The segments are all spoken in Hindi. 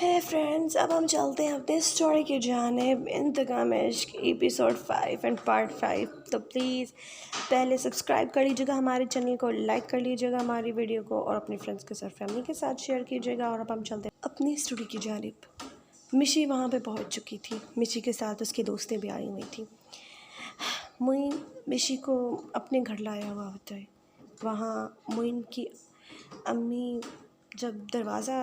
है फ्रेंड्स, अब हम चलते हैं अपने स्टोरी की जानिब। इंतकाम इश्क एपिसोड 5 एंड पार्ट 5। तो प्लीज़ पहले सब्सक्राइब कर लीजिएगा हमारे चैनल को, लाइक कर लीजिएगा हमारी वीडियो को और अपने फ्रेंड्स के साथ, फैमिली के साथ शेयर कीजिएगा। और अब हम चलते हैं अपनी स्टोरी की जानिब। मिशी वहाँ पे पहुँच चुकी थी। मिशी के साथ उसकी दोस्तें भी आई हुई थी। मोइन मिशी को अपने घर लाया हुआ होता है। वहाँ मोइन की अम्मी जब दरवाज़ा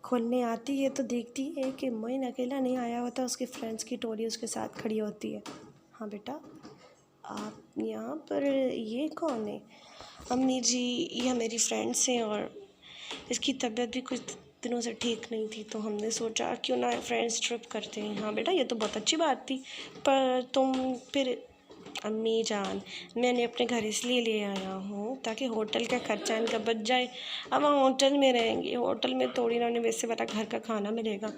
खोलने आती है तो देखती है कि मोइन अकेला नहीं आया होता, उसके फ्रेंड्स की टोली उसके साथ खड़ी होती है। हाँ बेटा, आप यहाँ पर, ये कौन है? अम्मी जी, यह मेरी फ्रेंड्स हैं और इसकी तबीयत भी कुछ दिनों से ठीक नहीं थी, तो हमने सोचा क्यों ना फ्रेंड्स ट्रिप करते हैं। हाँ बेटा, ये तो बहुत अच्छी बात थी, पर तुम फिर? अम्मी जान, मैंने अपने घर इसलिए ले आया हूँ ताकि होटल का खर्चा इनका बच जाए। अब हम होटल में रहेंगे, होटल में थोड़ी ना उन्हें वैसे वाला घर का खाना मिलेगा।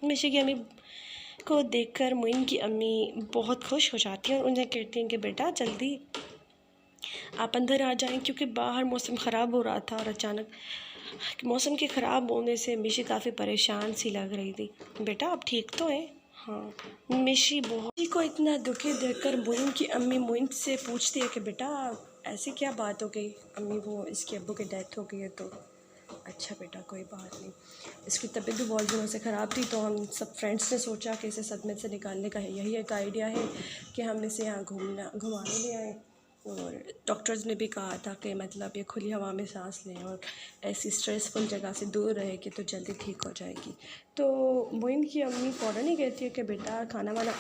मिशी की अम्मी को देखकर मोइन की अम्मी बहुत खुश हो जाती है और उन्हें कहती हैं कि बेटा जल्दी आप अंदर आ जाएं, क्योंकि बाहर मौसम ख़राब हो रहा था और अचानक मौसम के ख़राब होने से मिशी काफ़ी परेशान सी लग रही थी। बेटा आप ठीक तो हैं? हाँ। मिशी बहुत को इतना दुखी देखकर मोइन की अम्मी मोइन से पूछती है कि बेटा ऐसी क्या बात हो गई? अम्मी, वो इसके अब्बू की डेथ हो गई है। तो अच्छा बेटा, कोई बात नहीं, इसकी तबीयत भी बहुत दिनों से ख़राब थी, तो हम सब फ्रेंड्स ने सोचा कि इसे सदमे से निकालने का यही एक आइडिया है कि हम इसे यहाँ घुमाने ले आए। और डॉक्टर्स ने भी कहा था कि मतलब ये खुली हवा में सांस लें और ऐसी स्ट्रेसफुल जगह से दूर रहे कि तो जल्दी ठीक हो जाएगी। तो मोइन की अम्मी फ़ौरन ही कहती है कि बेटा खाना वाना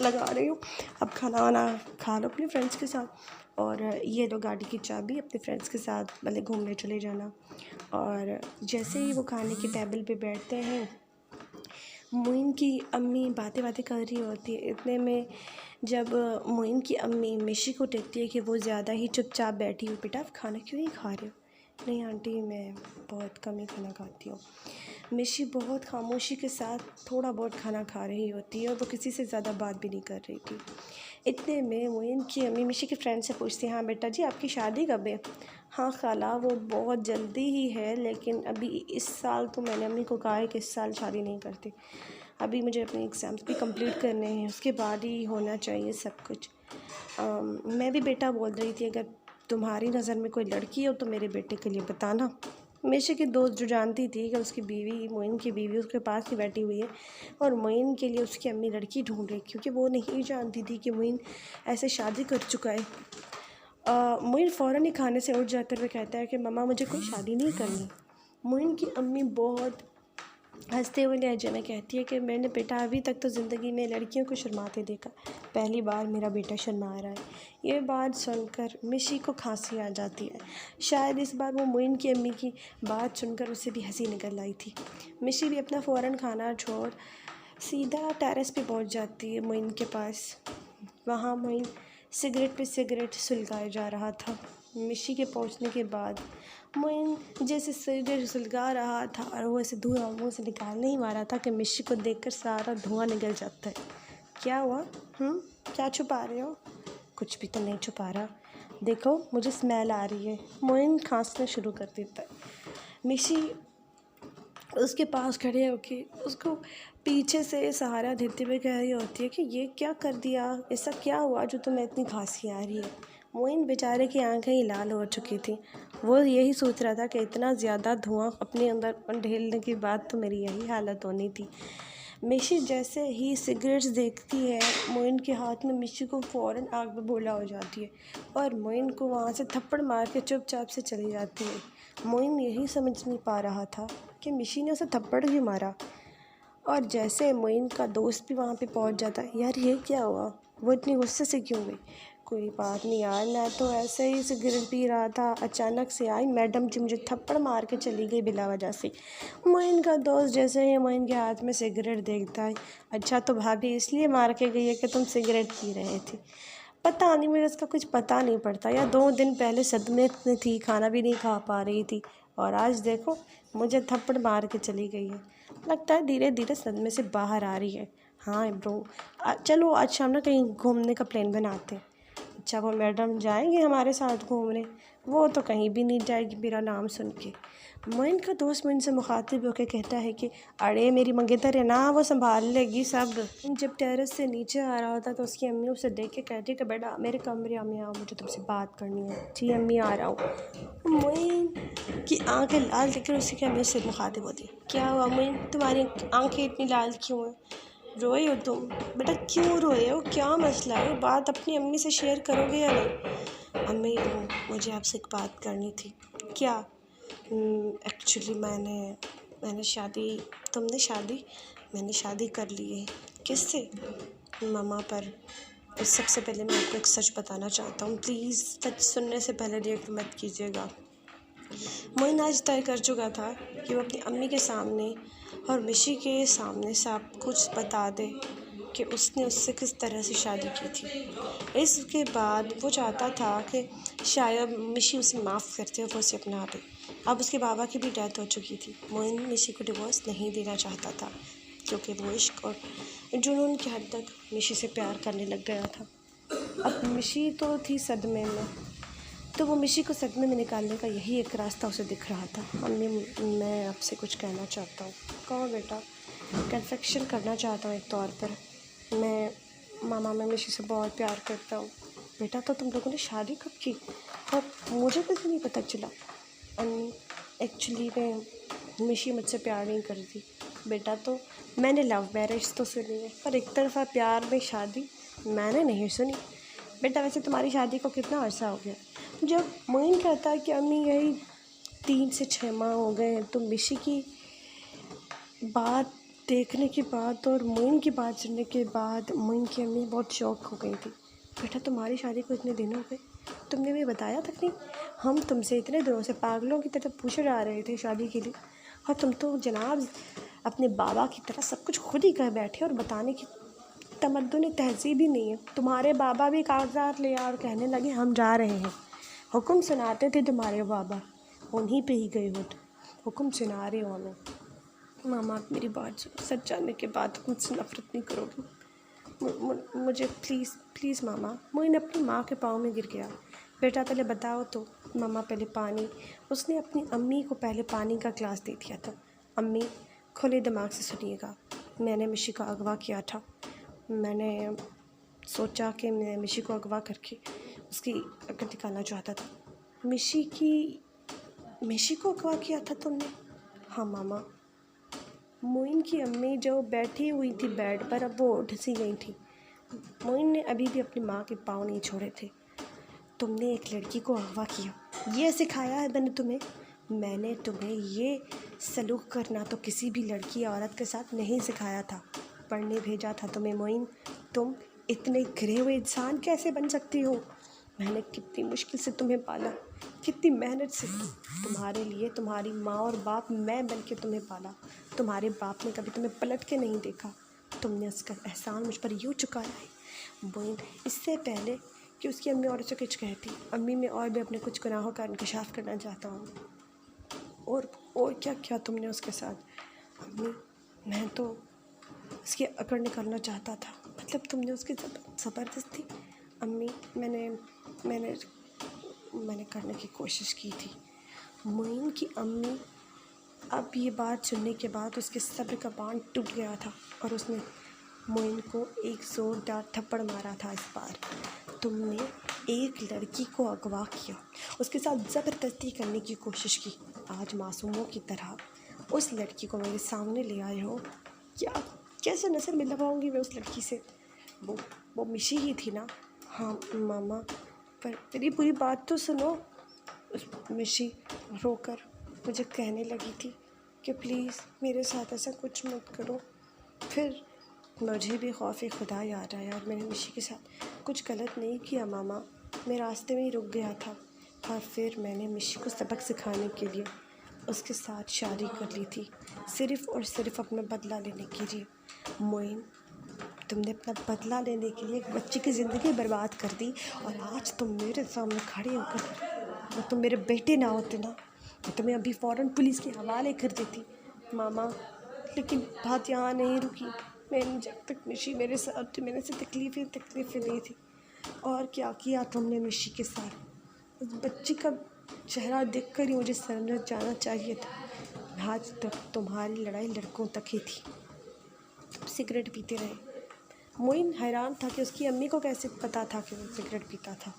लगा रही हूँ, अब खाना वाना खा लो अपने फ्रेंड्स के साथ, और ये लो गाड़ी की चाबी, अपने फ्रेंड्स के साथ भले घूमने चले जाना। और जैसे ही वो खाने के टेबल पे बैठते हैं, मोइन की अम्मी बातें कर रही होती है। इतने में जब मोइन की अम्मी मिशी को देखती है कि वो ज़्यादा ही चुपचाप बैठी हुई, बेटा आप खाना क्यों नहीं खा रहे हो? नहीं आंटी, मैं बहुत कम ही खाना खाती हूँ। मिशी बहुत खामोशी के साथ थोड़ा बहुत खाना खा रही होती है और वो किसी से ज़्यादा बात भी नहीं कर रही थी। इतने में मोइन की अम्मी मिशी के फ्रेंड से पूछती है, हाँ बेटा जी, आपकी शादी कब है? हाँ खाला, वो बहुत जल्दी ही है, लेकिन अभी इस साल तो मैंने अम्मी को कहा है कि इस साल शादी नहीं करती। अभी मुझे अपने एग्ज़ाम्स भी कंप्लीट करने हैं, उसके बाद ही होना चाहिए सब कुछ। मैं भी बेटा बोल रही थी, अगर तुम्हारी नज़र में कोई लड़की हो तो मेरे बेटे के लिए बताना। मिशी की दोस्त जो जानती थी कि उसकी बीवी, मोइन की बीवी, उसके पास ही बैठी हुई है और मोइन के लिए उसकी अम्मी लड़की ढूंढ रही, क्योंकि वो नहीं जानती थी कि मोइन ऐसे शादी कर चुका है। मोइन फ़ौरन ही खाने से उठ जाते हुए कहता है कि मम्मा, मुझे कोई शादी नहीं करनी। मोइन की अम्मी बहुत हंसते हुए लहजे में कहती है कि मैंने बेटा अभी तक तो ज़िंदगी में लड़कियों को शर्माते देखा, पहली बार मेरा बेटा शर्मा रहा है। ये बात सुनकर मिशी को खांसी आ जाती है। शायद इस बार वो मोइन की अम्मी की बात सुनकर उसे भी हंसी निकल आई थी। मिशी भी अपना फ़ौरन खाना छोड़ सीधा टेरेस पे पहुंच जाती है मोइन के पास। वहाँ मोइन सिगरेट पे सिगरेट सुलगाए जा रहा था। मिशी के पहुंचने के बाद मोइन जैसे सिगरेट सुलगा रहा था और वो ऐसे धुआं मुँह से निकालने ही वाला था कि मिशी को देखकर सारा धुआं निकल जाता है। क्या हुआ? क्या छुपा रहे हो? कुछ भी तो नहीं छुपा रहा, देखो मुझे स्मेल आ रही है। मोइन खांसना शुरू कर देता है। मिशी उसके पास खड़े होके उसको पीछे से सहारा देते हुए कह रही होती है कि ये क्या कर दिया, ऐसा क्या हुआ जो तुम्हें इतनी खांसी आ रही है? मोइन बेचारे की आंखें ही लाल हो चुकी थी। वो यही सोच रहा था कि इतना ज़्यादा धुआं अपने अंदर ढेलने के बाद तो मेरी यही हालत होनी थी। मिशी जैसे ही सिगरेट्स देखती है मोइन के हाथ में, मिशी को फ़ौरन आग बबूला हो जाती है और मोइन को वहाँ से थप्पड़ मार के चुपचाप से चली जाती है। मोइन यही समझ नहीं पा रहा था कि मिशी ने उसे थप्पड़ क्यों मारा। और जैसे मोइन का दोस्त भी वहाँ पे पहुँच जाता है, यार ये क्या हुआ, वो इतनी गुस्से से क्यों गई? कोई बात नहीं यार, मैं तो ऐसे ही सिगरेट पी रहा था, अचानक से आई मैडम जी मुझे थप्पड़ मार के चली गई बिला वजह से। मोइन का दोस्त जैसे ही मोइन के हाथ में सिगरेट देखता है, अच्छा तो भाभी इसलिए मार के गई है कि तुम सिगरेट पी रहे थे? पता नहीं, मुझे इसका कुछ पता नहीं पड़ता यार, 2 दिन पहले सदमे में थी, खाना भी नहीं खा पा रही थी और आज देखो मुझे थप्पड़ मार के चली गई है। लगता है धीरे धीरे सदमे से बाहर आ रही है। हाँ ब्रो, चलो आज शाम ना कहीं घूमने का प्लान बनाते हैं। अच्छा वो मैडम जाएंगे हमारे साथ घूमने? वो तो कहीं भी नहीं जाएगी मेरा नाम सुन के। मोइन का दोस्त मोइन से मुखातिब होकर कहता है कि अरे मेरी मंगेतर है ना, वो संभाल लेगी सब। जब टेरेस से नीचे आ रहा होता तो उसकी अम्मी उसे देख के कहती है कि बेटा मेरे कमरे में आओ, मुझे तुमसे बात करनी है। जी अम्मी आ रहा हूँ। मोइन की आंखें लाल देखकर उसकी अम्मी से मुखातिब होती है, क्या हुआ मोइन, तुम्हारी आंखें इतनी लाल क्यों हैं, रोए हो तुम? बेटा क्यों रोए हो, क्या मसला है? बात अपनी अम्मी से शेयर करोगे या नहीं? अम्मी मुझे आपसे एक बात करनी थी। क्या? एक्चुअली मैंने शादी कर ली है। किससे? मामा। पर सबसे पहले मैं आपको एक सच बताना चाहता हूँ, प्लीज़ सच सुनने से पहले रिएक्ट मत कीजिएगा। मोइन आज तय कर चुका था कि वो अपनी अम्मी के सामने और मिशी के सामने सब कुछ बता दे कि उसने उससे किस तरह से शादी की थी। इसके बाद वो चाहता था कि शायद मिशी उसे माफ़ करते और वो उसे अपना दे। अब उसके बाबा की भी डेथ हो चुकी थी। मोइन मिशी को डिवोर्स नहीं देना चाहता था क्योंकि वो इश्क और जुनून की हद तक मिशी से प्यार करने लग गया था। अब मिशी तो थी सदमे में, तो वो मिशी को सदमे में निकालने का यही एक रास्ता उसे दिख रहा था। अम्मी मैं आपसे कुछ कहना चाहता हूँ। कहो बेटा। कन्फेक्शन करना चाहता हूँ एक तौर पर। मैं मिशी से बहुत प्यार करता हूँ। बेटा तो तुम लोगों ने शादी कब की और मुझे कुछ नहीं पता चला? अम्मी एक्चुअली मिशी मुझसे प्यार नहीं करती। बेटा तो मैंने लव मैरिज तो सुनी है, पर एक तरफ़ा प्यार में शादी मैंने नहीं सुनी। बेटा वैसे तुम्हारी शादी को कितना अर्सा हो गया? जब मोइन कहता है कि अम्मी यही 3 से 6 माह हो गए हैं, तो मिशी की बात देखने के बाद और मोइन की बात सुनने के बाद मोइन की अम्मी बहुत शौक हो गई थी। बेटा तुम्हारी शादी को इतने दिन हो गए, तुमने भी बताया तक नहीं? हम तुमसे इतने दिनों से पागलों की तरह पूछे जा रहे थे शादी के लिए, और तुम तो जनाब अपने बाबा की तरह सब कुछ खुद ही कर बैठे और बताने की तमद्दुन तहज़ीब ही नहीं है। तुम्हारे बाबा भी कागजात ले और कहने लगे हम जा रहे हैं। हुक्म सुनाते थे तुम्हारे बाबा, उन्हीं पे ही गए हो, हुक्म सुना रहे हो हमें। मामा आप मेरी बात सुनो, सच जानने के बाद मुझसे नफरत नहीं करोगी? मुझे प्लीज़ मामा। मोइन अपनी माँ के पाँव में गिर गया। बेटा पहले बताओ तो। मामा पहले पानी। उसने अपनी अम्मी को पहले पानी का गिलास दे दिया था। अम्मी खुले दिमाग से सुनिएगा, मैंने मिशी को अगवा किया था। मैंने सोचा कि मैं मिशी को अगवा करके उसकी अकल निकालना चाहता था। मिशी को अगवा किया था तुमने? हाँ मामा। मोइन की अम्मी जो बैठी हुई थी बेड पर, अब वो उठ सी गई थी। मोइन ने अभी भी अपनी माँ के पाँव नहीं छोड़े थे। तुमने एक लड़की को अगवा किया, ये सिखाया है मैंने तुम्हें? मैंने तुम्हें ये सलूक करना तो किसी भी लड़की या औरत के साथ नहीं सिखाया था, पढ़ने भेजा था तुम्हें। मोइन तुम इतने गिरे हुए इंसान कैसे बन सकती हो? मैंने कितनी मुश्किल से तुम्हें पाला, कितनी मेहनत से। तुम्हारे लिए तुम्हारी माँ और बाप मैं बन के तुम्हें पाला। तुम्हारे बाप ने कभी तुम्हें पलट के नहीं देखा। तुमने उसका एहसान मुझ पर यूँ चुकाया है। मोइन इससे पहले कि उसकी अम्मी और उसे कुछ कहती, अम्मी मैं और भी अपने कुछ गुनाहों का इंकशाफ करना चाहता हूँ। और क्या क्या तुमने उसके साथ? अम्मी मैं तो उसकी अकड़ निकालना चाहता था, मतलब तुमने उसकी ज़बरदस्ती। अम्मी मैंने करने की कोशिश की थी। मोइन की अम्मी अब ये बात सुनने के बाद उसके सब्र का बांध टूट गया था और उसने मोइन को एक ज़ोरदार थप्पड़ मारा था। इस बार तुमने एक लड़की को अगवा किया, उसके साथ ज़बरदस्ती करने की कोशिश की। आज मासूमों की तरह उस लड़की को मेरे सामने ले आए हो। क्या कैसे नज़र मिलवाऊंगी मैं उस लड़की से? वो मिशी ही थी ना? हाँ मामा, पर मेरी पूरी बात तो सुनो। उस मिशी रोकर मुझे कहने लगी थी कि प्लीज़ मेरे साथ ऐसा कुछ मत करो। फिर मुझे भी खौफ खुदा याद आया और मैंने मिशी के साथ कुछ गलत नहीं किया मामा, मैं रास्ते में ही रुक गया था। और फिर मैंने मिशी को सबक सिखाने के लिए उसके साथ शादी कर ली थी, सिर्फ़ और सिर्फ अपना बदला लेने के लिए। मोइन तुमने अपना बदला लेने के लिए एक बच्ची की ज़िंदगी बर्बाद कर दी और आज तुम मेरे सामने खड़े होकर, अगर तुम मेरे बेटे ना होते ना तो तुम्हें अभी फ़ौरन पुलिस के हवाले कर देती मामा। लेकिन बात यहाँ नहीं रुकी। मैंने जब तक मिशी मेरे साथ थी मैंने से तकलीफ़ें दी थी। और क्या किया तुमने मिशी के साथ? उस बच्ची का चेहरा देखकर ही मुझे समझ जाना चाहिए था। आज तक तुम्हारी लड़ाई लड़कों तक ही थी। तुम सिगरेट पीते रहे। मोइन हैरान था कि उसकी अम्मी को कैसे पता था कि वो सिगरेट पीता था।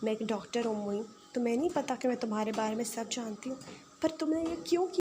मैं एक डॉक्टर हूँ मोइन, तो मैं नहीं पता कि मैं तुम्हारे बारे में सब जानती हूँ, पर तुमने ये क्यों किया?